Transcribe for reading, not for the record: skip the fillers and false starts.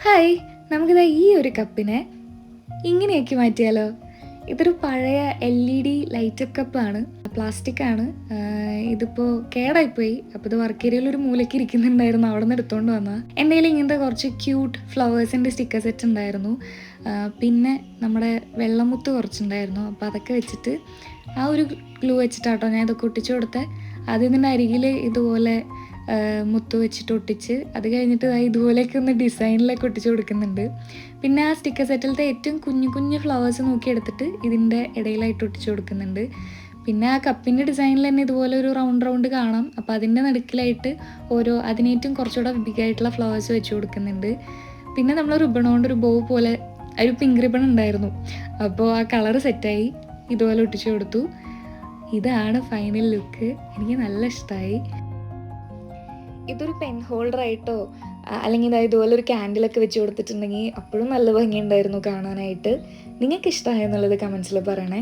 Hi, നമുക്കിതാ ഈ ഒരു കപ്പിനെ ഇങ്ങനെയാക്കി മാറ്റിയാലോ? ഇതൊരു പഴയ LED ലൈറ്റപ്പ് കപ്പാണ്, പ്ലാസ്റ്റിക് ആണ്. ഇതിപ്പോൾ കേടായിപ്പോയി. അപ്പോൾ ഇത് വർക്ക് ഏരിയയിൽ ഒരു മൂലയ്ക്ക് ഇരിക്കുന്നുണ്ടായിരുന്നു, അവിടെ നിന്ന് എടുത്തുകൊണ്ട് വന്നാൽ. എൻ്റെ കയ്യിൽ ഇങ്ങനത്തെ കുറച്ച് ക്യൂട്ട് ഫ്ലവേഴ്സിൻ്റെ സ്റ്റിക്കർ സെറ്റ് ഉണ്ടായിരുന്നു. പിന്നെ നമ്മുടെ വെള്ളമുത്ത് കുറച്ചുണ്ടായിരുന്നു. അപ്പോൾ അതൊക്കെ വെച്ചിട്ട് ആ ഒരു ഗ്ലൂ വെച്ചിട്ടാട്ടോ ഞാൻ ഇതൊക്കെ ഒട്ടിച്ചു കൊടുത്തത്. ആദ്യം ഇതിൻ്റെ അരികിൽ ഇതുപോലെ മുത്ത് വെച്ചിട്ട് ഒട്ടിച്ച്, അത് കഴിഞ്ഞിട്ട് ഇതുപോലെയൊക്കെ ഒന്ന് ഡിസൈനിലൊക്കെ ഒട്ടിച്ച് കൊടുക്കുന്നുണ്ട്. പിന്നെ ആ സ്റ്റിക്കർ സെറ്റിലത്തെ ഏറ്റവും കുഞ്ഞു കുഞ്ഞു ഫ്ലവേഴ്സ് നോക്കിയെടുത്തിട്ട് ഇതിൻ്റെ ഇടയിലായിട്ട് ഒട്ടിച്ച് കൊടുക്കുന്നുണ്ട്. പിന്നെ ആ കപ്പിൻ്റെ ഡിസൈനിൽ തന്നെ ഇതുപോലെ ഒരു റൗണ്ട് കാണാം. അപ്പോൾ അതിൻ്റെ നടുക്കിലായിട്ട് അതിനേറ്റവും കുറച്ചുകൂടെ ബിഗായിട്ടുള്ള ഫ്ലവേഴ്സ് വെച്ച് കൊടുക്കുന്നുണ്ട്. പിന്നെ നമ്മൾ റിബൺ കൊണ്ട് ഒരു ബോ പോലെ ഒരു പിങ്ക് റിബൺ ഉണ്ടായിരുന്നു, അപ്പോൾ ആ കളറ് സെറ്റായി ഇതുപോലെ ഒട്ടിച്ച് കൊടുത്തു. ഇതാണ് ഫൈനൽ ലുക്ക്. എനിക്ക് നല്ല ഇഷ്ടമായി. ഇതൊരു പെൻ ഹോൾഡർ ആയിട്ടോ അല്ലെങ്കിൽ ഇതുപോലെ ഒരു ക്യാൻഡിലൊക്കെ വെച്ച് കൊടുത്തിട്ടുണ്ടെങ്കിൽ അപ്പോഴും നല്ല ഭംഗിയുണ്ടായിരുന്നു കാണാനായിട്ട്. നിങ്ങൾക്ക് ഇഷ്ടമായെന്നുള്ളത് കമൻസിൽ പറയണേ.